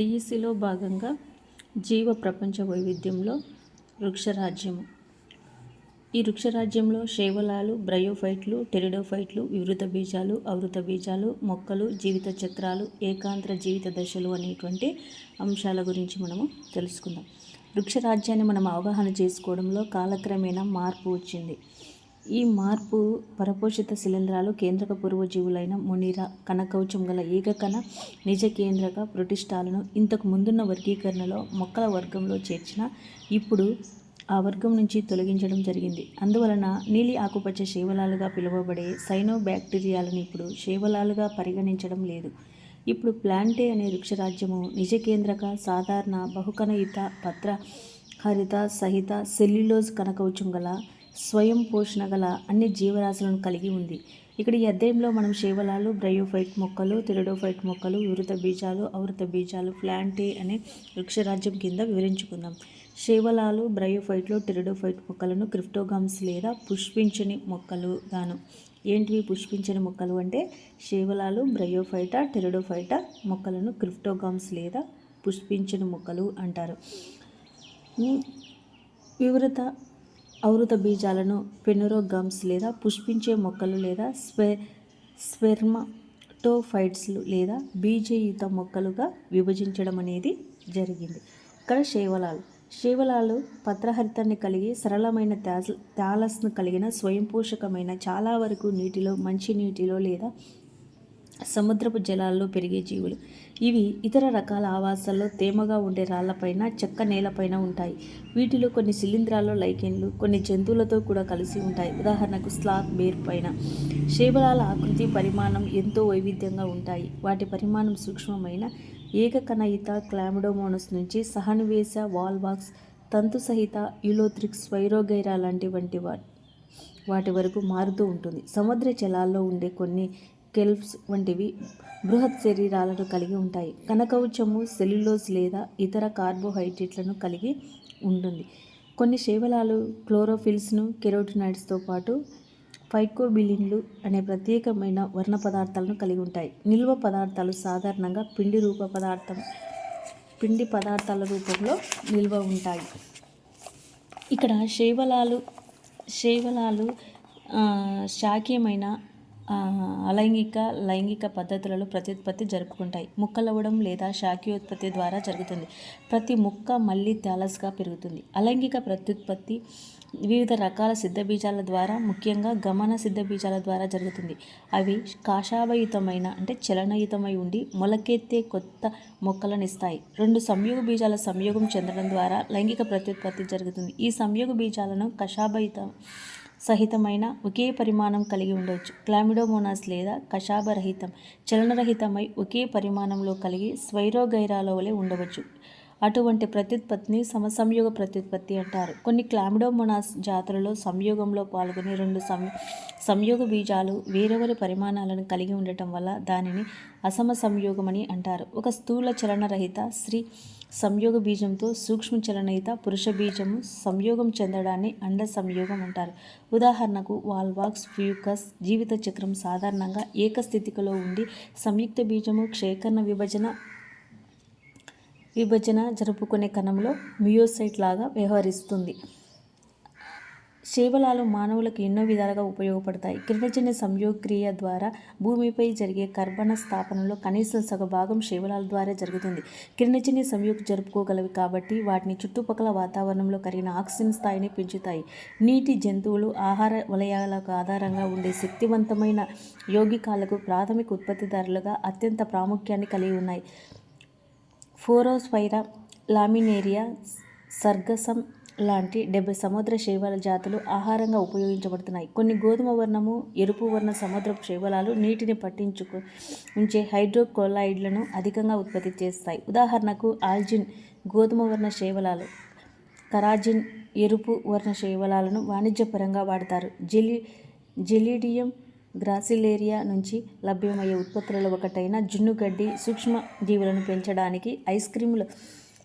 డిఈసిలో భాగంగా జీవ ప్రపంచ వైవిధ్యంలో వృక్షరాజ్యము. ఈ వృక్షరాజ్యంలో శైవలాలు, బ్రయోఫైట్లు, టెరిడోఫైట్లు, వివృత బీజాలు, అవృత బీజాలు, మొక్కలు, జీవిత చక్రాలు, ఏకాంతర జీవిత దశలు అనేటువంటి అంశాల గురించి మనము తెలుసుకుందాం. వృక్షరాజ్యాన్ని మనం అవగాహన చేసుకోవడంలో కాలక్రమేణా మార్పు వచ్చింది. ఈ మార్పు పరపోషిత శిలీంధ్రాలు, కేంద్రక పూర్వజీవులైన మునిర, కణకవచం గల ఏకకణ నిజ కేంద్రక ప్రొటిస్టాలను ఇంతకు ముందున్న వర్గీకరణలో మొక్కల వర్గంలో చేర్చిన ఇప్పుడు ఆ వర్గం నుంచి తొలగించడం జరిగింది. అందువలన నీలి ఆకుపచ్చ శైవలాలుగా పిలువబడే సైనోబ్యాక్టీరియాలను ఇప్పుడు శైవలాలుగా పరిగణించడం లేదు. ఇప్పుడు ప్లాంటే అనే వృక్షరాజ్యము నిజకేంద్రక, సాధారణ, బహుకణయుత, పత్ర హరిత సహిత, సెల్యులోజ్ కణకవచం గల, స్వయం పోషణ గల అన్ని జీవరాశులను కలిగి ఉంది. ఇక్కడ ఈ అధ్యాయంలో మనం శైవలాలు, బ్రయోఫైట్ మొక్కలు, టెరిడోఫైట్ మొక్కలు, వివృత బీజాలు, అవృత బీజాలు, ప్లాంటే అనే వృక్షరాజ్యం కింద వివరించుకుందాం. శైవలాలు, బ్రయోఫైట్లు, టెరిడోఫైట్ మొక్కలను క్రిప్టోగామ్స్ లేదా పుష్పించని మొక్కలు గాను. ఏంటివి పుష్పించని మొక్కలు అంటే శైవలాలు, బ్రయోఫైట, టెరిడోఫైట మొక్కలను క్రిప్టోగామ్స్ లేదా పుష్పించని మొక్కలు అంటారు. వివృత అవృత బీజాలను పెనురోగామ్స్ లేదా పుష్పించే మొక్కలు లేదా స్పెర్మటోఫైట్స్ లేదా బీజయుత మొక్కలుగా విభజించడం అనేది జరిగింది. ఇక్కడ శైవలాలు పత్రహరితాన్ని కలిగి సరళమైన థాలస్ను కలిగిన స్వయం పోషకమైన, చాలా వరకు నీటిలో, మంచి నీటిలో లేదా సముద్రపు జలాల్లో పెరిగే జీవులు. ఇవి ఇతర రకాల ఆవాసాల్లో తేమగా ఉండే రాళ్లపైన, చెక్క నేలపైన ఉంటాయి. వీటిలో కొన్ని శిలీంధ్రాలు, లైకెన్లు, కొన్ని జంతువులతో కూడా కలిసి ఉంటాయి. ఉదాహరణకు స్లాత్ బేర్ పైన. శైవలాల ఆకృతి, పరిమాణం ఎంతో వైవిధ్యంగా ఉంటాయి. వాటి పరిమాణం సూక్ష్మమైన ఏకకణయుత క్లామిడోమోనస్ నుంచి సహనివేశ వాల్వాక్స్, తంతు సహిత యులోథ్రిక్స్, వైరోగైరా లాంటి వాటి వరకు మారుతూ ఉంటుంది. సముద్ర జలాల్లో ఉండే కొన్ని కెల్ప్స్ వంటివి బృహత్ శరీరాలను కలిగి ఉంటాయి. కణకవచము సెల్యులోజ్ లేదా ఇతర కార్బోహైడ్రేట్లను కలిగి ఉంటుంది. కొన్ని శైవలాలు క్లోరోఫిల్స్ను, కెరోటినాయిడ్స్తో పాటు ఫైకోబిలిన్లు అనే ప్రత్యేకమైన వర్ణ పదార్థాలను కలిగి ఉంటాయి. నిల్వ పదార్థాలు సాధారణంగా పిండి పదార్థాల రూపంలో నిల్వ ఉంటాయి. ఇక్కడ శైవలాలు శాఖీయమైన లైంగిక పద్ధతులలో ప్రత్యుత్పత్తి జరుపుకుంటాయి. ముక్కలవ్వడం లేదా శాఖీయోత్పత్తి ద్వారా జరుగుతుంది. ప్రతి ముక్క మళ్ళీ థాలస్గా పెరుగుతుంది. అలైంగిక ప్రత్యుత్పత్తి వివిధ రకాల సిద్ధబీజాల ద్వారా, ముఖ్యంగా గమన సిద్ధబీజాల ద్వారా జరుగుతుంది. అవి కాషాయయుతమైన అంటే చలనయుతమై ఉండి మొలకెత్తే కొత్త మొక్కలనిస్తాయి. రెండు సంయోగ బీజాల సంయోగం చెందడం ద్వారా లైంగిక ప్రత్యుత్పత్తి జరుగుతుంది. ఈ సంయోగ బీజాలను కషాబయుత సహితమైన ఒకే పరిమాణం కలిగి ఉండవచ్చు. క్లామిడోమోనాస్ లేదా కషాబరహితం, చలనరహితమై ఒకే పరిమాణంలో కలిగి స్వైరోగైరాల వలె ఉండవచ్చు. అటువంటి ప్రత్యుత్పత్తిని సమసంయోగ ప్రత్యుత్పత్తి అంటారు. కొన్ని క్లామిడోమోనాస్ జాతులలో సంయోగంలో పాల్గొనే రెండు సంయోగ బీజాలు వేరెవరి పరిమాణాలను కలిగి ఉండటం వల్ల దానిని అసమసంయోగమని అంటారు. ఒక స్థూల చలనరహిత స్త్రీ సంయోగ బీజంతో సూక్ష్మ చలనయుత పురుష బీజము సంయోగం చెందడాన్ని అండ సంయోగం అంటారు. ఉదాహరణకు వాల్వాక్స్, ఫ్యూకస్ జీవిత చక్రం సాధారణంగా ఏకస్థితికలో ఉండి సంయుక్త బీజము క్షేకరణ విభజన జరుపుకునే కణంలో మియోసైట్ లాగా వ్యవహరిస్తుంది. శైవలాలు మానవులకు ఎన్నో విధాలుగా ఉపయోగపడతాయి. కిరణజన్య సంయోగక్రియ ద్వారా భూమిపై జరిగే కర్బన స్థాపనలో కనీసం సగభాగం శైవలాల ద్వారా జరుగుతుంది. కిరణజన్య సంయోగం జరుపుకోగలవి కాబట్టి వాటిని చుట్టుపక్కల వాతావరణంలో కరిగిన ఆక్సిజన్ స్థాయిని పెంచుతాయి. నీటి, జంతువులు, ఆహార వలయాలకు ఆధారంగా ఉండే శక్తివంతమైన యౌగికాలకు ప్రాథమిక ఉత్పత్తిదారులుగా అత్యంత ప్రాముఖ్యాన్ని కలిగి ఉన్నాయి. ఫోరోస్పైరా, లామినేరియా, సర్గసం లాంటి 70 సముద్ర శైవల జాతులు ఆహారంగా ఉపయోగించబడుతున్నాయి. కొన్ని గోధుమ వర్ణము, ఎరుపు వర్ణ సముద్రపు శైవలాలు నీటిని ఉంచే హైడ్రోక్లోరైడ్లను అధికంగా ఉత్పత్తి చేస్తాయి. ఉదాహరణకు ఆల్జిన్ గోధుమ వర్ణ శైవలాలు, కరాజిన్ ఎరుపు వర్ణ శైవలాలను వాణిజ్యపరంగా వాడతారు. జెలిడియం గ్రాసిలేరియా నుంచి లభ్యమయ్యే ఉత్పత్తులలో ఒకటైన జున్నుగడ్డి సూక్ష్మ జీవులను పెంచడానికి ఐస్ క్రీముల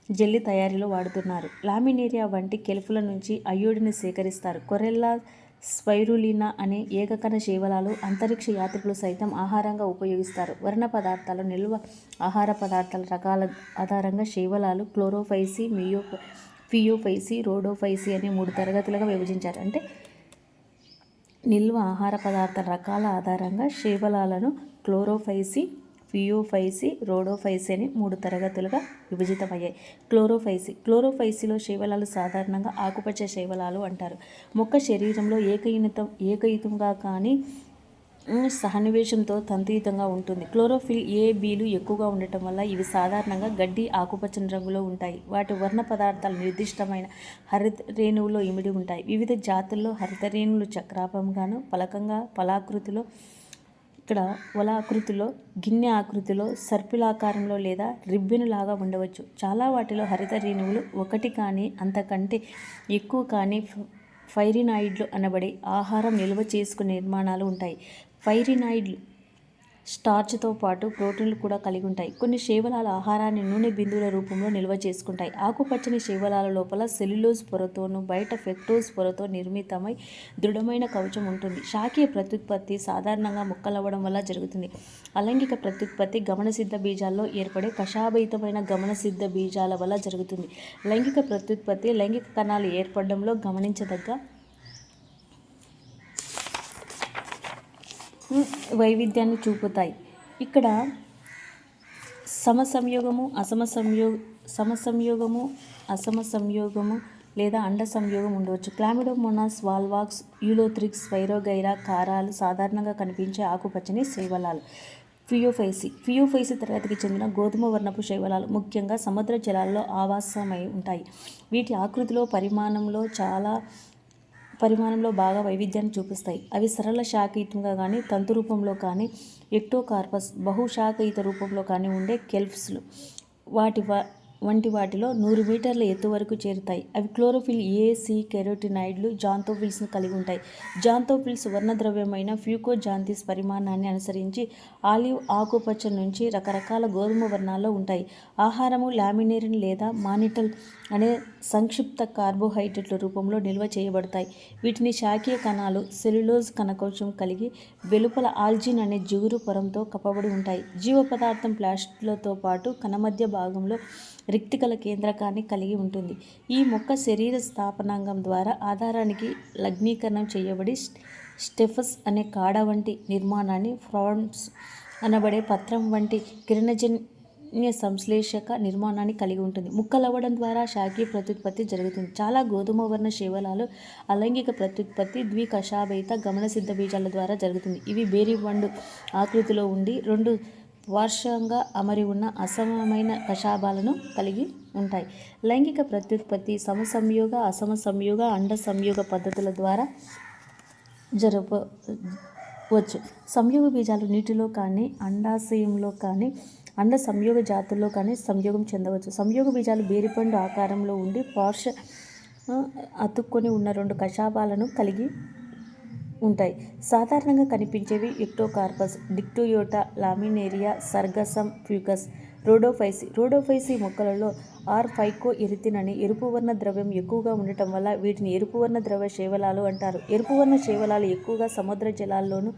జెల్లీ తయారీలో వాడుతున్నారు. లామినేరియా వంటి కెల్పుల నుంచి అయోడిని సేకరిస్తారు. కొరెల్లా స్పైరులినా అనే ఏకకణ శైవలాలు అంతరిక్ష యాత్రికులు సైతం ఆహారంగా ఉపయోగిస్తారు. వర్ణ పదార్థాలు నిల్వ ఆహార పదార్థాల రకాల ఆధారంగా శైవలాలు క్లోరోఫైసి, ఫియోఫైసి, రోడోఫైసి అనే 3 తరగతులుగా విభజించారు. అంటే నిల్వ ఆహార పదార్థాల రకాల ఆధారంగా శైవలాలను క్లోరోఫైసి, ఫియోఫైసి, రోడోఫైసి అని 3 తరగతులుగా విభజితమయ్యాయి. క్లోరోఫైసిలో శైవలాలు సాధారణంగా ఆకుపచ్చ శైవలాలు అంటారు. మొక్క శరీరంలో ఏకయుతంగా కానీ సహనివేశంతో తంతుయుతంగా ఉంటుంది. క్లోరోఫిల్ ఏ, బిలు ఎక్కువగా ఉండటం వల్ల ఇవి సాధారణంగా గడ్డి ఆకుపచ్చని రంగులో ఉంటాయి. వాటి వర్ణ పదార్థాలు నిర్దిష్టమైన హరిత రేణువులో ఇమిడి ఉంటాయి. వివిధ జాతుల్లో హరిత రేణువులు చక్రాపంగాను, ఫలాకృతిలో, ఇక్కడ వలాకృతిలో, గిన్నె ఆకృతిలో, సర్పిలాకారంలో లేదా రిబ్బెను లాగా ఉండవచ్చు. చాలా వాటిలో హరిత రేణువులు ఒకటి కానీ అంతకంటే ఎక్కువ కానీ ఫైరినాయిడ్లు అనబడే ఆహారం నిల్వ చేసుకునే నిర్మాణాలు ఉంటాయి. ఫైరినాయిడ్లు స్టార్చ్తో పాటు ప్రోటీన్లు కూడా కలిగి ఉంటాయి. కొన్ని శైవలాలు ఆహారాన్ని నూనె బిందువుల రూపంలో నిల్వ చేసుకుంటాయి. ఆకుపచ్చని శైవలాల లోపల సెల్యులోజ్ పొరతోనూ బయట ఫ్రక్టోజ్ పొరతో నిర్మితమై దృఢమైన కవచం ఉంటుంది. శాఖీయ ప్రత్యుత్పత్తి సాధారణంగా ముక్కలవ్వడం వల్ల జరుగుతుంది. అలైంగిక ప్రత్యుత్పత్తి గమనసిద్ధ బీజాల్లో ఏర్పడే కషాయభరితమైన గమనసిద్ధ బీజాల వల్ల జరుగుతుంది. లైంగిక ప్రత్యుత్పత్తి లైంగిక కణాలు ఏర్పడడంలో గమనించదగ్గ వైవిధ్యాన్ని చూపుతాయి. ఇక్కడ సమసంయోగము లేదా అండ సంయోగం ఉండవచ్చు. క్లామిడోమోనాస్, వాల్వాక్స్, యూలోథ్రిక్స్, స్పైరోగైరా కారాలు సాధారణంగా కనిపించే ఆకుపచ్చని శైవలాలు. ఫియోఫైసి తరగతికి చెందిన గోధుమ వర్ణపు శైవలాలు ముఖ్యంగా సముద్ర జలాల్లో ఆవాసమై ఉంటాయి. వీటి ఆకృతిలో పరిమాణంలో బాగా వైవిధ్యాన్ని చూపిస్తాయి. అవి సరళ శాఖయుతంగా కానీ, తంతు రూపంలో కానీ, ఎక్టోకార్పస్ బహుశాఖయుత రూపంలో కానీ ఉండే కెల్ప్స్లు వంటి వాటిలో 100 మీటర్ల ఎత్తు వరకు చేరుతాయి. అవి క్లోరోఫిల్ ఏ, సి, కెరోటినాయిడ్లు, జాంతోఫిల్స్ను కలిగి ఉంటాయి. జాంతోఫిల్స్ వర్ణద్రవ్యమైన ఫ్యూకోజాంతిస్ పరిమాణాన్ని అనుసరించి ఆలివ్ ఆకుపచ్చ నుంచి రకరకాల గోధుమ వర్ణాల్లో ఉంటాయి. ఆహారము లామినేరిన్ లేదా మానిటల్ అనే సంక్షిప్త కార్బోహైడ్రేట్ల రూపంలో నిల్వ చేయబడతాయి. వీటిని శాఖీయ కణాలు సెల్యులోజ్ కణకోశం కలిగి వెలుపల ఆల్జిన్ అనే జిగురు పొరంతో కప్పబడి ఉంటాయి. జీవ పదార్థం ప్లాస్టిడ్లతో పాటు కణమధ్య భాగంలో రిక్తికల కేంద్రకాన్ని కలిగి ఉంటుంది. ఈ మొక్క శరీర స్థాపనాంగం ద్వారా ఆధారానికి లగ్నీకరణం చేయబడి స్టెఫస్ అనే కాడ వంటి నిర్మాణాన్ని, ఫ్రాన్స్ అనబడే పత్రం వంటి కిరణజన్య సంశ్లేషక నిర్మాణాన్ని కలిగి ఉంటుంది. ముక్కలవ్వడం ద్వారా శాఖీయ ప్రత్యుత్పత్తి జరుగుతుంది. చాలా గోధుమ వర్ణ శైవలాలు అలైంగిక ప్రత్యుత్పత్తి ద్వికషాభయిత గమనసిద్ధ బీజాల ద్వారా జరుగుతుంది. ఇవి బేరివండు ఆకృతిలో ఉండి 2 వార్షంగా అమరి ఉన్న అసమమైన కషాభాలను కలిగి ఉంటాయి. లైంగిక ప్రత్యుత్పత్తి సమసంయోగ, అసమసంయోగ, అండ సంయోగ పద్ధతుల ద్వారా జరపవచ్చు. సంయోగ బీజాలు నీటిలో కానీ, అండాశయంలో కానీ, అండ సంయోగ జాతుల్లో కానీ సంయోగం చెందవచ్చు. సంయోగ బీజాలు బేరిపండు ఆకారంలో ఉండి అతుక్కొని ఉన్న 2 కషాభాలను కలిగి ఉంటాయి. సాధారణంగా కనిపించేవి ఎక్టోకార్పస్, డిక్టోయోటా, లామినేరియా, సర్గసం, ఫ్యూకస్. రోడోఫైసి మొక్కలలో ఫైకోఎరిథిన్ అనే ఎరుపు వర్ణ ద్రవ్యం ఎక్కువగా ఉండటం వల్ల వీటిని ఎరుపు వర్ణ ద్రవ్య శైవలాలు అంటారు. ఎరుపు వర్ణ శైవలాలు ఎక్కువగా సముద్ర జలాల్లోనూ,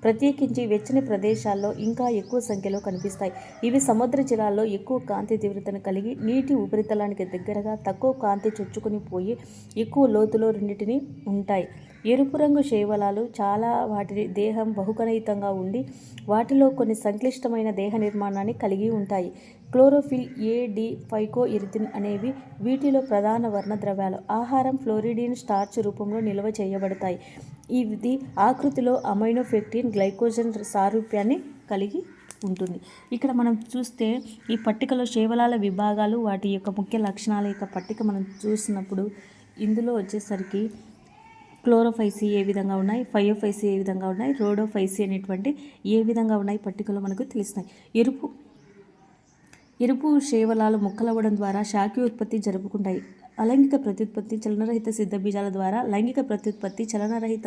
ప్రత్యేకించి వెచ్చని ప్రదేశాల్లో ఇంకా ఎక్కువ సంఖ్యలో కనిపిస్తాయి. ఇవి సముద్ర జలాల్లో ఎక్కువ కాంతి తీవ్రతను కలిగి, నీటి ఉపరితలానికి దగ్గరగా, తక్కువ కాంతి చొచ్చుకొని పోయి ఎక్కువ లోతులో రెండింటినీ ఉంటాయి. ఎరుపు రంగు శైవలాలు చాలా వాటి దేహం బహుకణయుతంగా ఉండి వాటిలో కొన్ని సంక్లిష్టమైన దేహ నిర్మాణాన్ని కలిగి ఉంటాయి. క్లోరోఫిల్ ఏ, డి, ఫైకోఎరిథిన్ అనేవి వీటిలో ప్రధాన వర్ణద్రవ్యాలు. ఆహారం ఫ్లోరిడిన్ స్టార్చ్ రూపంలో నిల్వ చేయబడతాయి. ఇది ఆకృతిలో అమైనోపెక్టిన్, గ్లైకోజన్ సారూప్యాన్ని కలిగి ఉంటుంది. ఇక్కడ మనం చూస్తే ఈ పట్టికలో శైవలాల విభాగాలు, వాటి యొక్క ముఖ్య లక్షణాల యొక్క పట్టిక మనం చూసినప్పుడు ఇందులో వచ్చేసరికి క్లోరోఫైసి ఏ విధంగా ఉన్నాయి, ఫైయోఫైసి ఏ విధంగా ఉన్నాయి, రోడోఫైసి అనేటువంటి ఏ విధంగా ఉన్నాయి పట్టికలో మనకు తెలుస్తాయి. ఎరుపు శైవలాలు ముక్కలవ్వడం ద్వారా శాఖీయోత్పత్తి జరుపుకుంటాయి. అలైంగిక ప్రత్యుత్పత్తి చలనరహిత సిద్ధ బీజాల ద్వారా, లైంగిక ప్రత్యుత్పత్తి చలనరహిత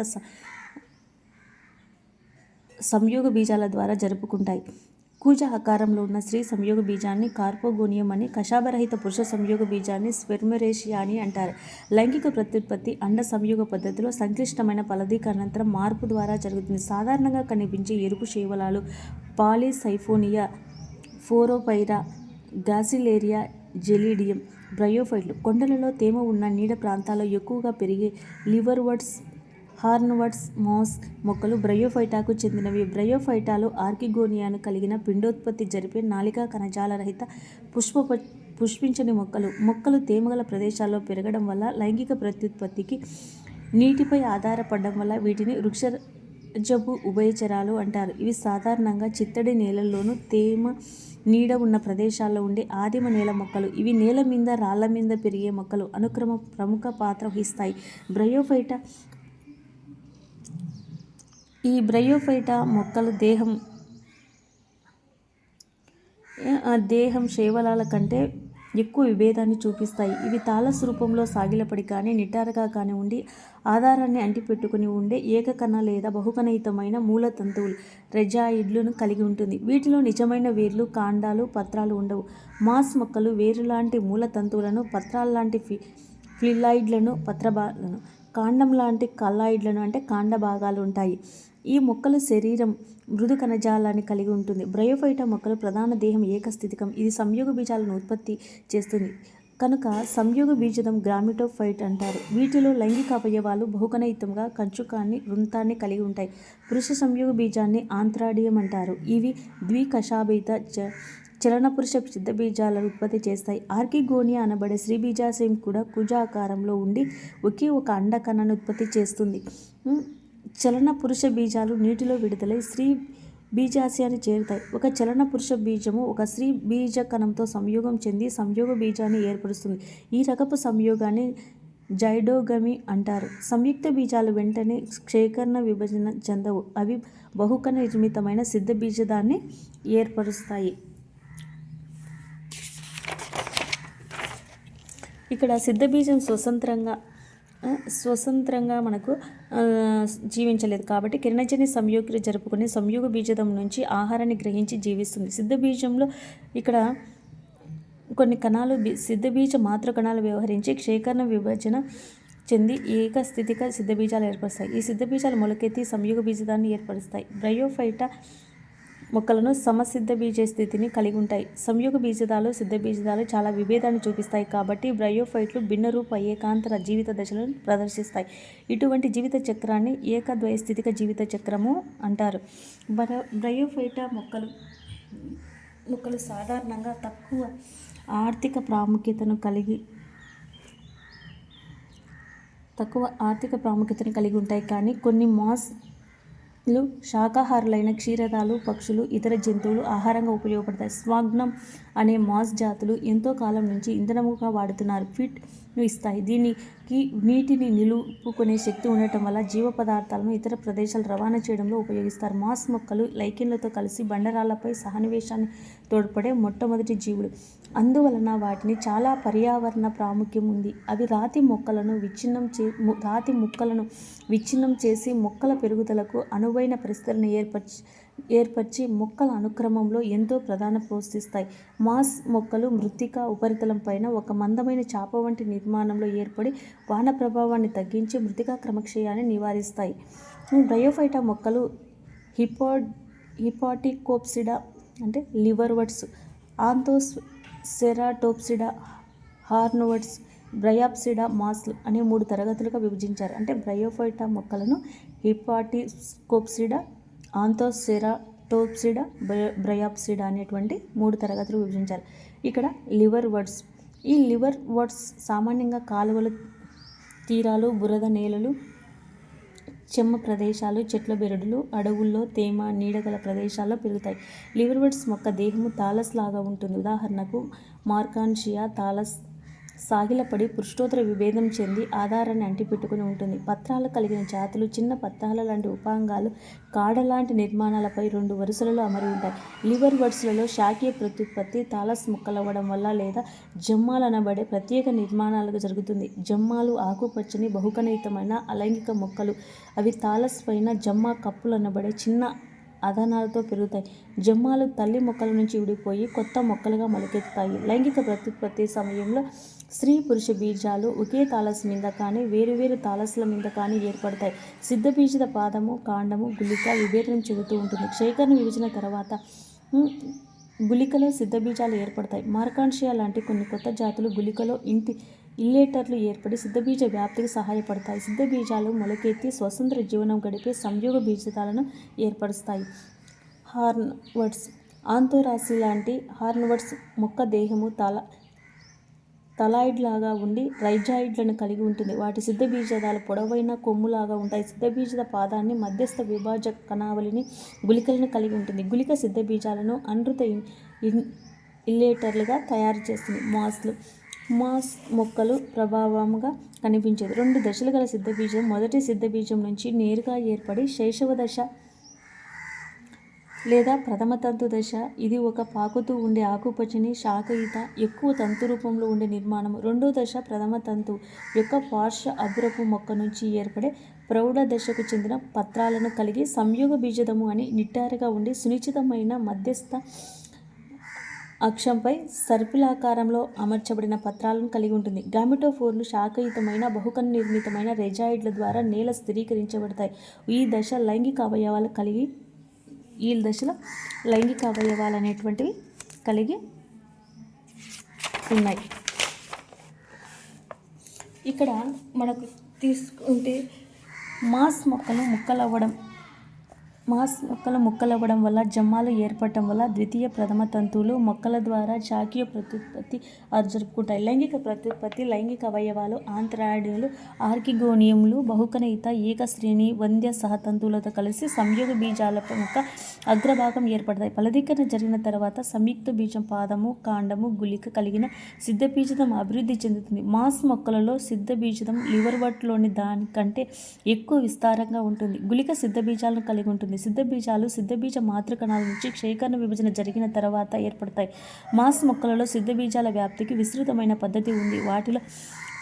సంయోగ బీజాల ద్వారా జరుపుకుంటాయి. కుజ ఆకారంలో ఉన్న స్త్రీ సంయోగ బీజాన్ని కార్పోగోనియం అని, కశాభరహిత పురుష సంయోగ బీజాన్ని స్పెర్మరేషియా అని అంటారు. లైంగిక ప్రత్యుత్పత్తి అండ సంయోగ పద్ధతిలో సంక్లిష్టమైన ఫలదీకరణానంతరం మార్పు ద్వారా జరుగుతుంది. సాధారణంగా కనిపించే ఎరుపు శైవలాలు పాలీసైఫోనియా, ఫోరోపైరా, గాసిలేరియా, జెలీడియం, బ్రయోఫైట్లు. కొండలలో తేమ ఉన్న నీడ ప్రాంతాల్లో ఎక్కువగా పెరిగే లివర్వర్డ్స్, హార్న్వర్డ్స్ మాస్ మొక్కలు బ్రయోఫైటాకు చెందినవి. బ్రయోఫైటాలు ఆర్కిగోనియాను కలిగిన పిండోత్పత్తి జరిపే నాళికా కణజాల రహిత పుష్పించని మొక్కలు. మొక్కలు తేమగల ప్రదేశాల్లో పెరగడం వల్ల, లైంగిక ప్రత్యుత్పత్తికి నీటిపై ఆధారపడడం వల్ల వీటిని వృక్షజపు ఉభయచరాలు అంటారు. ఇవి సాధారణంగా చిత్తడి నేలల్లోనూ తేమ నీడ ఉన్న ప్రదేశాల్లో ఉండే ఆదిమ నేల మొక్కలు. ఇవి నేల మీద రాళ్ల మీద పెరిగే మొక్కలు. అనుక్రమ ప్రముఖ పాత్ర వహిస్తాయి. బ్రయోఫైటా మొక్కలు దేహం శైవలాల కంటే ఎక్కువ విభేదాన్ని చూపిస్తాయి. ఇవి తాళస్ రూపంలో సాగిలపడి కానీ నిటారుగా కానీ ఉండి ఆధారాన్ని అంటిపెట్టుకుని ఉండే ఏకకణ లేదా బహుకణయుతమైన మూలతంతువులు రెజాయిడ్లను కలిగి ఉంటుంది. వీటిలో నిజమైన వేర్లు, కాండాలు, పత్రాలు ఉండవు. మాస్ మొక్కలు వేరులాంటి మూలతంతువులను, పత్రాల్లాంటి ఫ్లిలాయిడ్లను, పత్రభాగాలను, కాండం లాంటి కల్లాయిడ్లను అంటే కాండ భాగాలు ఉంటాయి. ఈ మొక్కల శరీరం మృదు కణజాలాన్ని కలిగి ఉంటుంది. బ్రయోఫైటా మొక్కల ప్రధాన దేహం ఏకస్థితికం. ఇది సంయోగ బీజాలను ఉత్పత్తి చేస్తుంది కనుక సంయోగ బీజదం గ్రామిటోఫైట్ అంటారు. వీటిలో లైంగిక అవయవాలు బహుకణయుతంగా కంచుకాన్ని, వృంతాన్ని కలిగి ఉంటాయి. పురుష సంయోగ బీజాన్ని ఆంత్రాడియం అంటారు. ఇవి ద్వికశాభిత చలనపురుష సిద్ధబీజాలను ఉత్పత్తి చేస్తాయి. ఆర్కిగోనియా అనబడే స్త్రీ బీజాశయం కూడా కుజ ఆకారంలో ఉండి ఒకే ఒక అండకణాన్ని ఉత్పత్తి చేస్తుంది. చలన పురుష బీజాలు నీటిలో విడుదలై స్త్రీ బీజాశయాన్ని చేరుతాయి. ఒక చలన పురుష బీజము ఒక స్త్రీ బీజ కణంతో సంయోగం చెంది సంయోగ బీజాన్ని ఏర్పరుస్తుంది. ఈ రకపు సంయోగాన్ని జైడోగమి అంటారు. సంయుక్త బీజాలు వెంటనే క్షేకరణ విభజన చెందవు. అవి బహుకణ నిర్మితమైన సిద్ధ బీజదాన్ని ఏర్పరుస్తాయి. ఇక్కడ సిద్ధబీజం స్వతంత్రంగా మనకు జీవించలేదు కాబట్టి కిరణజన్య సంయోగక్రియ జరుపుకుని సంయోగ బీజదం నుంచి ఆహారాన్ని గ్రహించి జీవిస్తుంది. సిద్ధబీజంలో ఇక్కడ కొన్ని కణాలు సిద్ధబీజ మాతృ కణాలు వ్యవహరించి క్షేకరణ విభజన చెంది ఏకస్థితిక సిద్ధబీజాలు ఏర్పరుస్తాయి. ఈ సిద్ధబీజాలు మొలకెత్తి సంయోగ బీజదాన్ని ఏర్పరుస్తాయి. బ్రయోఫైటా మొక్కలను సమసిద్ధ బీజ స్థితిని కలిగి ఉంటాయి. సంయోగ బీజదాలు, సిద్ధ బీజదాలు చాలా విభేదాన్ని చూపిస్తాయి కాబట్టి బ్రయోఫైట్లు భిన్నరూప ఏకాంతర జీవిత దశలను ప్రదర్శిస్తాయి. ఇటువంటి జీవిత చక్రాన్ని ఏకద్వయస్థితిక జీవిత చక్రము అంటారు. బ్రయోఫైటా మొక్కలు సాధారణంగా తక్కువ ఆర్థిక ప్రాముఖ్యతను కలిగి ఉంటాయి. కానీ కొన్ని మాస్లు శాకాహారులైన క్షీరదాలు, పక్షులు, ఇతర జంతువులు ఆహారంగా ఉపయోగపడతాయి. స్వాగ్నం అనే మాస్ జాతులు ఎంతో కాలం నుంచి ఇంధనముగా వాడుతున్నారు. ఫిట్ను ఇస్తాయి. దీనికి నీటిని నిలుపుకునే శక్తి ఉండటం వల్ల జీవ పదార్థాలను ఇతర ప్రదేశాలు రవాణా చేయడంలో ఉపయోగిస్తారు. మాస్ మొక్కలు లైకెన్లతో కలిసి బండరాళ్లపై సహనివేశాన్ని తోడ్పడే మొట్టమొదటి జీవులు. అందువలన వాటిని చాలా పర్యావరణ ప్రాముఖ్యం ఉంది. అవి రాతి ముక్కలను విచ్ఛిన్నం చేసి మొక్కల పెరుగుదలకు అనువైన పరిస్థితులను ఏర్పరిచి మొక్కల అనుక్రమంలో ఎంతో ప్రధాన ప్రోత్సహిస్తాయి. మాస్ మొక్కలు మృత్తికా ఉపరితలం పైన ఒక మందమైన చాప వంటి నిర్మాణంలో ఏర్పడి వాన ప్రభావాన్ని తగ్గించి మృత్తికా క్రమక్షయాన్ని నివారిస్తాయి. బ్రయోఫైటా మొక్కలు హిపాటికోప్సిడా అంటే లివర్వర్డ్స్, ఆంతోసెరాటోప్సిడా, హార్న్వర్డ్స్, బ్రయాప్సిడా మాస్లు అనే 3 తరగతులుగా విభజించారు. అంటే బ్రయోఫైటా మొక్కలను హిపాటికోప్సిడా, ఆంతోసెరాటోప్సిడా, బ్రయాప్సిడా అనేటువంటి 3 తరగతులు విభజించారు. ఇక్కడ లివర్వర్డ్స్. ఈ లివర్వర్డ్స్ సామాన్యంగా కాలువలు, తీరాలు, బురద నేలలు, చెమ్మ ప్రదేశాలు, చెట్ల బెరడులు, అడవుల్లో తేమ, నీడగల ప్రదేశాల్లో పెరుగుతాయి. లివర్వర్డ్స్ మొక్క దేహము తాలస్ లాగా ఉంటుంది. ఉదాహరణకు మార్కాన్షియా తాలస్ సాగిలపడి పృష్ఠోత్తర విభేదం చెంది ఆధారాన్ని అంటిపెట్టుకుని ఉంటుంది. పత్రాలు కలిగిన జాతులు చిన్న పత్రాల లాంటి ఉపాంగాలు కాడలాంటి నిర్మాణాలపై 2 వరుసలలో అమరి ఉంటాయి. లివర్వర్డ్స్లలో శాఖీయ ప్రత్యుత్పత్తి తాలస్ మొక్కలవ్వడం వల్ల లేదా జమ్మాలు అనబడే ప్రత్యేక నిర్మాణాలుగా జరుగుతుంది. జమ్మాలు ఆకుపచ్చని బహుకణయుతమైన అలైంగిక మొక్కలు. అవి తాలస్ పైన జమ్మా కప్పులు అనబడే చిన్న అదనాలతో పెరుగుతాయి. జమ్మాలు తల్లి మొక్కల నుంచి విడిపోయి కొత్త మొక్కలుగా మొలకెత్తుతాయి. లైంగిక ప్రత్యుత్పత్తి సమయంలో స్త్రీ పురుష బీజాలు ఒకే తాలస్ మీద కానీ వేరువేరు తాలస్ల మీద కానీ ఏర్పడతాయి. సిద్ధబీజద పాదము, కాండము, గుళిక విభేదనం చెందుతూ ఉంటుంది. క్షయకరణ విభజన తర్వాత గుళికలో సిద్ధబీజాలు ఏర్పడతాయి. మార్కాన్షియా లాంటి కొన్ని కొత్త జాతులు గుళికలో ఇల్లేటర్లు ఏర్పడి సిద్ధబీజ వ్యాప్తికి సహాయపడతాయి. సిద్ధబీజాలు మొలకెత్తి స్వతంత్ర జీవనం గడిపే సంయోగ బీజాలను ఏర్పరుస్తాయి. హార్న్వర్డ్స్ ఆంథోరాసి లాంటి హార్న్వర్డ్స్ మొక్క దేహము థలాయిడ్ లాగా ఉండి రైజాయిడ్లను కలిగి ఉంటుంది. వాటి సిద్ధబీజాలు పొడవైన కొమ్ములాగా ఉంటాయి. సిద్ధబీజద పాదాన్ని మధ్యస్థ విభాజక కణావళిని గుళికలను కలిగి ఉంటుంది. గుళిక సిద్ధబీజాలను అనృత ఇల్లేటర్లుగా తయారు చేస్తుంది. మాస్ మొక్కలు ప్రభావంగా కనిపించేది. 2 దశలు గల సిద్ధబీజం మొదటి సిద్ధబీజం నుంచి నేరుగా ఏర్పడి శైశవ దశ లేదా ప్రథమ తంతు దశ. ఇది ఒక పాకుతూ ఉండే ఆకుపచ్చని శాఖయుత ఎక్కువ తంతు రూపంలో ఉండే నిర్మాణం. రెండో దశ ప్రథమ తంతు యొక్క పార్శ్వ అగ్రపు మొక్క నుంచి ఏర్పడే ప్రౌఢ దశకు చెందిన పత్రాలను కలిగి సంయోగ బీజదము అని నిట్టారుగా ఉండి సునిశ్చితమైన మధ్యస్థ అక్షంపై సర్పిలాకారంలో అమర్చబడిన పత్రాలను కలిగి ఉంటుంది. గామెటోఫోర్లు శాఖయుతమైన బహుకణ నిర్మితమైన రెజాయిడ్ల ద్వారా నేల స్థిరీకరించబడతాయి. ఈ దశలో లైంగిక అవయవాలు అనేటువంటివి కలిగి ఉన్నాయి. ఇక్కడ మనకు తీసుకుంటే మాస్ మొక్కలు ముక్కలవ్వడం వల్ల జమ్మాలు ఏర్పడటం వల్ల ద్వితీయ ప్రథమ తంతువులు మొక్కల ద్వారా శాఖీయ ప్రత్యుత్పత్తి జరుపుకుంటాయి. లైంగిక ప్రత్యుత్పత్తి లైంగిక అవయవాలు ఆంథ్రాయిడ్లు, ఆర్కిగోనియంలు బహుకణయుత ఏకశ్రేణి వంద్య సహతంతువులతో కలిసి సంయోగ బీజాల యొక్క అగ్రభాగం ఏర్పడతాయి. ఫలదీకరణ జరిగిన తర్వాత సంయుక్త బీజం పాదము, కాండము, గుళిక కలిగిన సిద్ధబీజదం అభివృద్ధి చెందుతుంది. మాస్ మొక్కలలో సిద్ధబీజదం లివర్వర్ట్లోని దానికంటే ఎక్కువ విస్తారంగా ఉంటుంది. గుళిక సిద్ధబీజాలను కలిగి ఉంటుంది. సిద్ధబీజాలు సిద్ధబీజ మాతృకణాల నుంచి క్షయకరణ విభజన జరిగిన తర్వాత ఏర్పడతాయి. మాస్ మొక్కలలో సిద్ధబీజాల వ్యాప్తికి విస్తృతమైన పద్ధతి ఉంది. వాటిలో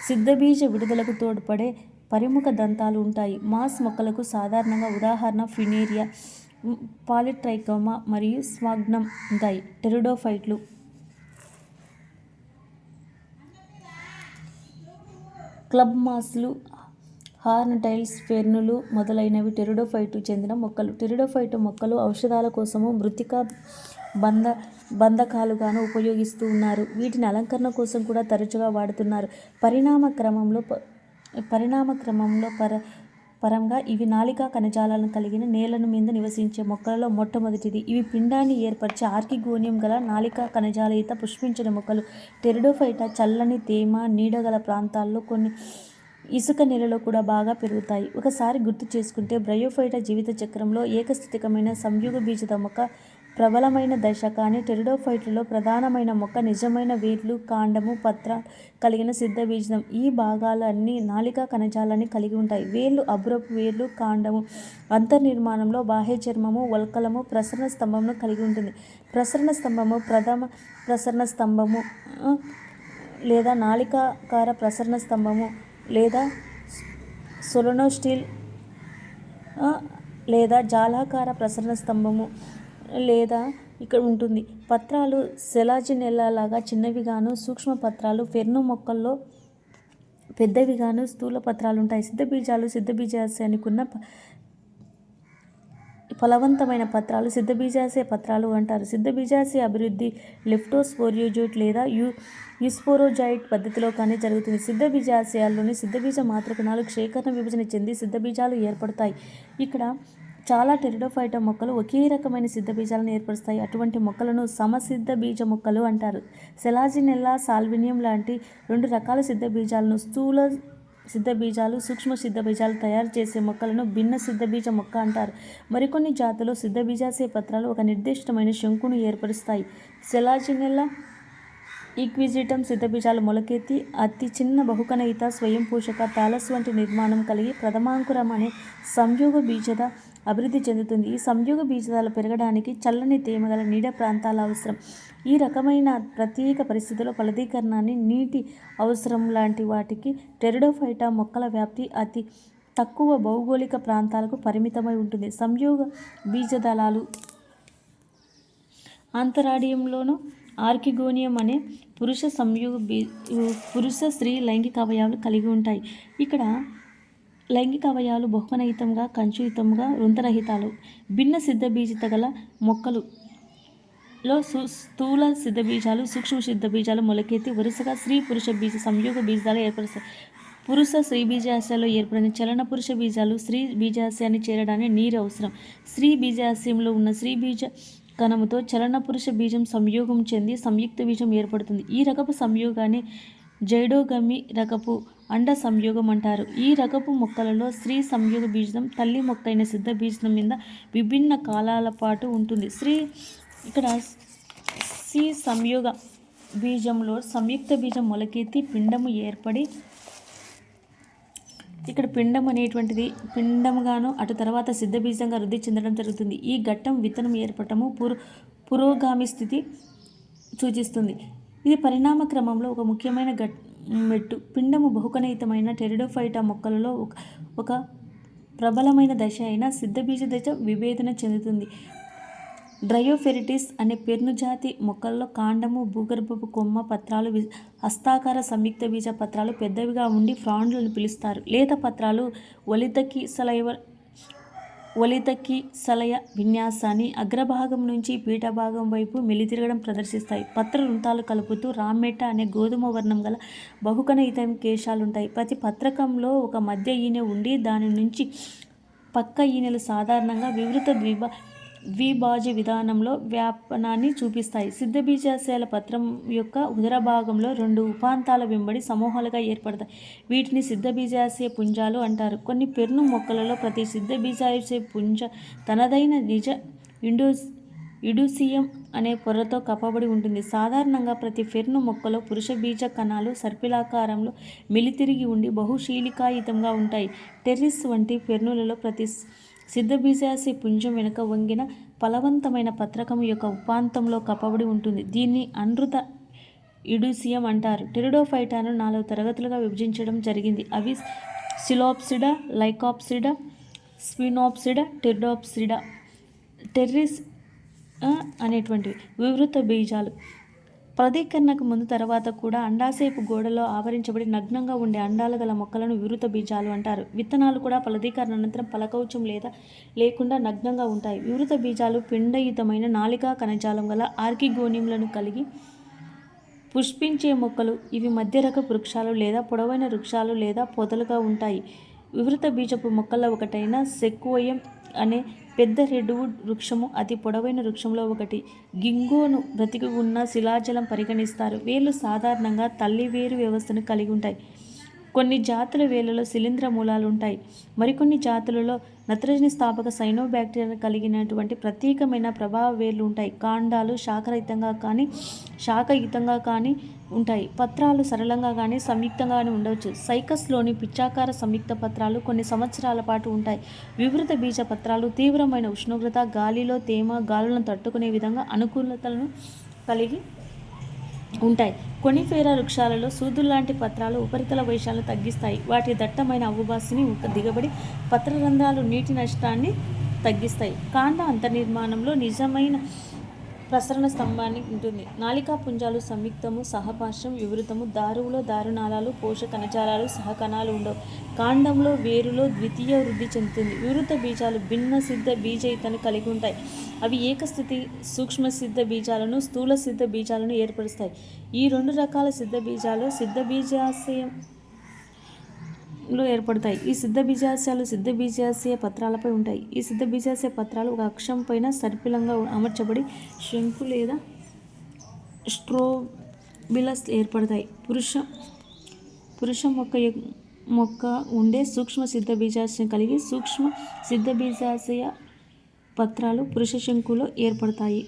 సిద్ధబీజ విడుదలకు తోడ్పడే పరిముఖ దంతాలు ఉంటాయి. మాస్ మొక్కలకు సాధారణంగా ఉదాహరణ ఫినేరియా, పాలిట్రైకోమా మరియు స్వాగ్నమ్ ఉంటాయి. టెరిడోఫైట్లు క్లబ్ మాస్లు, హార్న్ టైల్స్, ఫెర్నులు మొదలైనవి టెరిడోఫైటు చెందిన మొక్కలు. టెరిడోఫైటు మొక్కలు ఔషధాల కోసము మృత్తికా బంధకాలుగాను ఉపయోగిస్తూ ఉన్నారు. వీటిని అలంకరణ కోసం కూడా తరచుగా వాడుతున్నారు. పరిణామక్రమంలో పరంగా ఇవి నాళికా కణజాలాలను కలిగిన నేలను మీద నివసించే మొక్కలలో మొట్టమొదటిది. ఇవి పిండాన్ని ఏర్పరిచే ఆర్కిగోనియం గల నాళికా కణజాలయుత పుష్పించని మొక్కలు. టెరిడోఫైటా చల్లని తేమ, నీడగల ప్రాంతాల్లో కొన్ని ఇసుక నేలలో కూడా బాగా పెరుగుతాయి. ఒకసారి గుర్తు చేసుకుంటే బ్రయోఫైటా జీవిత చక్రంలో ఏకస్థితికమైన సంయోగ బీజద మొక్క ప్రబలమైన దశ. కానీ టెరిడోఫైట్లలో ప్రధానమైన మొక్క నిజమైన వేర్లు, కాండము, పత్రాలు కలిగిన సిద్ధబీజదం. ఈ భాగాలు అన్ని నాళికా కణజాలాన్ని కలిగి ఉంటాయి. వేర్లు అబ్బురపు వేర్లు, కాండము అంతర్నిర్మాణంలో బాహ్య చర్మము, వల్కలము, ప్రసరణ స్తంభమును కలిగి ఉంటుంది. ప్రసరణ స్తంభము ప్రథమ ప్రసరణ స్తంభము లేదా నాళికాకార ప్రసరణ స్తంభము లేదా సోలనోస్టీల్ లేదా జాలాకార ప్రసరణ స్తంభము లేదా ఇక్కడ ఉంటుంది. పత్రాలు సెలాజినెల్లా లాగా చిన్నవిగాను, సూక్ష్మ పత్రాలు ఫెర్ను మొక్కల్లో పెద్దవిగాను స్థూల పత్రాలు ఉంటాయి. సిద్ధబీజాశయానికి ఉన్న ఫలవంతమైన పత్రాలు సిద్ధబీజాశయ పత్రాలు అంటారు. సిద్ధబీజాశయ అభివృద్ధి లెప్టోస్పోరియోజోయిట్ లేదా యూస్పోరోజాయిట్ పద్ధతిలో కానీ జరుగుతుంది. సిద్ధబీజాశయాల్లోని సిద్ధబీజ మాతృకణాలు క్షయకరణ విభజన చెంది సిద్ధబీజాలు ఏర్పడతాయి. ఇక్కడ చాలా టెరిడోఫైటా మొక్కలు ఒకే రకమైన సిద్ధబీజాలను ఏర్పరుస్తాయి. అటువంటి మొక్కలను సమసిద్ధ బీజ మొక్కలు అంటారు. సెలాజినెల్లా, సాల్వినియం లాంటి 2 రకాల సిద్ధబీజాలను, స్థూల సిద్ధబీజాలు, సూక్ష్మ సిద్ధబీజాలు తయారు చేసే మొక్కలను భిన్న సిద్ధబీజ మొక్క అంటారు. మరికొన్ని జాతులు సిద్ధబీజాశయ పత్రాలు ఒక నిర్దిష్టమైన శంకును ఏర్పరుస్తాయి. సెలాజినెల్లా ఈక్విజిటమ్ సిద్ధబీజాలు మొలకెత్తి అతి చిన్న బహుకణయుత స్వయంపోషక థాలస్ వంటి నిర్మాణం కలిగి ప్రథమాంకురం అనే సంయోగ బీజద అభివృద్ధి చెందుతుంది. ఈ సంయోగ బీజాలు పెరగడానికి చల్లని తేమగల నీడ ప్రాంతాలు అవసరం. ఈ రకమైన ప్రత్యేక పరిస్థితుల్లో ఫలదీకరణాన్ని నీటి అవసరం లాంటి వాటికి టెరిడోఫైటా మొక్కల వ్యాప్తి అతి తక్కువ భౌగోళిక ప్రాంతాలకు పరిమితమై ఉంటుంది. సంయోగ బీజదళాలు అంతరాడియంలోనూ ఆర్కిగోనియం అనే పురుష స్త్రీ లైంగిక అవయవాలు కలిగి ఉంటాయి. ఇక్కడ లైంగిక అవయవాలు బహుకణయుతంగా, కంచుయుతంగా, వృంతరహితాలు. భిన్న సిద్ధబీజత గల మొక్కలలో స్థూల సిద్ధబీజాలు, సూక్ష్మ సిద్ధబీజాలు మొలకెత్తి వరుసగా స్త్రీ పురుష బీజ సంయోగ బీజాలు ఏర్పరుస్తాయి. పురుష స్త్రీ బీజాశయాల్లో ఏర్పడిన చలన పురుష బీజాలు స్త్రీ బీజాశయాన్ని చేరడానికి నీరు అవసరం. స్త్రీ బీజాశయంలో ఉన్న స్త్రీ బీజ కణముతో చలన పురుష బీజం సంయోగం చెంది సంయుక్త బీజం ఏర్పడుతుంది. ఈ రకపు సంయోగాన్ని జైడోగమి రకపు అండ సంయోగం అంటారు. ఈ రకపు మొక్కలలో స్త్రీ సంయోగ బీజం తల్లి మొక్క అయిన సిద్ధ బీజం మీద విభిన్న కాలాల పాటు ఉంటుంది. ఇక్కడ సి సంయోగ బీజంలో సంయుక్త బీజం మొలకెత్తి పిండము ఏర్పడి, ఇక్కడ పిండం అనేటువంటిది పిండంగాను అటు తర్వాత సిద్ధబీజంగా వృద్ధి చెందడం జరుగుతుంది. ఈ ఘట్టం విత్తనం ఏర్పడటము పురోగామి స్థితి సూచిస్తుంది. ఇది పరిణామ క్రమంలో ఒక ముఖ్యమైన మెట్టు. పిండము బహుకణయుతమైన టెరిడోఫైటా మొక్కలలో ఒక ప్రబలమైన దశ అయిన సిద్ధబీజ దశ విభేదన చెందుతుంది. డ్రయోఫెరిటిస్ అనే పెర్నుజాతి మొక్కల్లో కాండము, భూగర్భపు కొమ్మ పత్రాలు హస్తాకార సంయుక్త బీజ పత్రాలు పెద్దవిగా ఉండి ఫ్రాండ్లను పిలుస్తారు. లేత పత్రాలు ఒలితకి సలయ విన్యాసాన్ని అగ్రభాగం నుంచి పీఠభాగం వైపు మెలితిరగడం ప్రదర్శిస్తాయి. పత్ర వృంతాలు కలుపుతూ రామెట అనే గోధుమ వర్ణం గల బహుకణయుత కేశాలుంటాయి. ప్రతి పత్రకంలో ఒక మధ్య ఈనె ఉండి దాని నుంచి పక్క ఈనెలు సాధారణంగా వివృత ద్విభాజ విధానంలో వ్యాపనాన్ని చూపిస్తాయి. సిద్ధబీజాశయాల పత్రం యొక్క ఉదర భాగంలో 2 ఉపాంతాల వెంబడి సమూహాలుగా ఏర్పడతాయి. వీటిని సిద్ధబీజాశయ పుంజాలు అంటారు. కొన్ని పెర్ను మొక్కలలో ప్రతి సిద్ధబీజాశయ పుంజ తనదైన నిజ ఇడుసియం అనే పొరతో కప్పబడి ఉంటుంది. సాధారణంగా ప్రతి ఫెర్ను మొక్కలో పురుష బీజ కణాలు సర్పిలాకారంలో మెలితిరిగి ఉండి బహుశీలికాయుతంగా ఉంటాయి. టెర్రిస్ వంటి ఫెర్నులలో ప్రతి సిద్ధబీజాశయ పుంజం వెనుక వంగిన ఫలవంతమైన పత్రకము యొక్క ఉపాంతంలో కప్పబడి ఉంటుంది. దీన్ని అనృత ఇడుసియం అంటారు. టెరిడోఫైటాను 4 తరగతులుగా విభజించడం జరిగింది. అవి సిలోప్సిడా, లైకాప్సిడా, స్పినోప్సిడా, టెరిడోప్సిడా. టెర్రిస్ అనేటువంటివి వివృత బీజాలు. ఫలదీకరణకు ముందు తర్వాత కూడా అండాశయపు గోడలో ఆవరించబడి నగ్నంగా ఉండే అండాలు గల మొక్కలను వివృత బీజాలు అంటారు. విత్తనాలు కూడా ఫలదీకరణ అనంతరం ఫలకవచం లేకుండా నగ్నంగా ఉంటాయి. వివృత బీజాలు పిండయుతమైన నాళికా కణజాలం గల ఆర్కిగోనియంలను కలిగి పుష్పించే మొక్కలు. ఇవి మధ్యరకపు వృక్షాలు లేదా పొడవైన వృక్షాలు లేదా పొదలుగా ఉంటాయి. వివృత బీజపు మొక్కల్లో ఒకటైన సెక్వోయం అనే పెద్ద రెడ్వుడ్ వృక్షము అతి పొడవైన వృక్షంలో ఒకటి. గింగోను బ్రతికి ఉన్న శిలాజలం పరిగణిస్తారు. వేళ్ళు సాధారణంగా తల్లి వేరు వ్యవస్థను కలిగి ఉంటాయి. కొన్ని జాతుల వేళ్లలో శిలీంధ్ర మూలాలు ఉంటాయి. మరికొన్ని జాతులలో నత్రజని స్థాపక సైనోబాక్టీరియా కలిగినటువంటి ప్రత్యేకమైన ప్రభావ వేర్లు ఉంటాయి. కాండాలు శాఖయుతంగా కానీ ఉంటాయి. పత్రాలు సరళంగా కానీ సంయుక్తంగా కానీ ఉండవచ్చు. సైకస్లోని పిచ్చాకార సంయుక్త పత్రాలు కొన్ని సంవత్సరాల పాటు ఉంటాయి. వివృత బీజ పత్రాలు తీవ్రమైన ఉష్ణోగ్రత, గాలిలో తేమ, గాలులను తట్టుకునే విధంగా అనుకూలతలను కలిగి ఉంటాయి. కొనిఫెరా వృక్షాలలో సూదుల్లాంటి పత్రాలు ఉపరితల వైశాల్యం తగ్గిస్తాయి. వాటి దట్టమైన అవ్వుబాసిని దిగబడి పత్రరంధ్రాలు నీటి నష్టాన్ని తగ్గిస్తాయి. కాండ అంతర్నిర్మాణంలో నిజమైన ప్రసరణ స్తంభాన్ని ఉంటుంది. నాళికా పుంజాలు సంయుక్తము, సహపార్శ్వం, వివృతము. దారువులో దారునాళాలు, పోషక కణజాలాలు, సహకణాలు ఉండవు. కాండంలో వేరులో ద్వితీయ వృద్ధి చెందుతుంది. వివృత బీజాలు భిన్న సిద్ధ బీజయితను కలిగి ఉంటాయి. అవి ఏకస్థితి సూక్ష్మ సిద్ధ బీజాలను, స్థూల సిద్ధ బీజాలను ఏర్పరుస్తాయి. ఈ 2 రకాల సిద్ధ బీజాలు సిద్ధబీజాశయంలో ఏర్పడతాయి. ఈ సిద్ధబీజాశయాలు సిద్ధబీజాశయ పత్రాలపై ఉంటాయి. ఈ సిద్ధబీజాశయ పత్రాలు ఒక అక్షం పైన సర్పిలంగా అమర్చబడి శంకు లేదా స్ట్రోబిలస్ ఏర్పడతాయి. పురుష మొక్క ఉండే సూక్ష్మ సిద్ధబీజాశయం కలిగి సూక్ష్మ సిద్ధబీజాశయ పత్రాలు పురుష శంకులో ఏర్పడతాయి.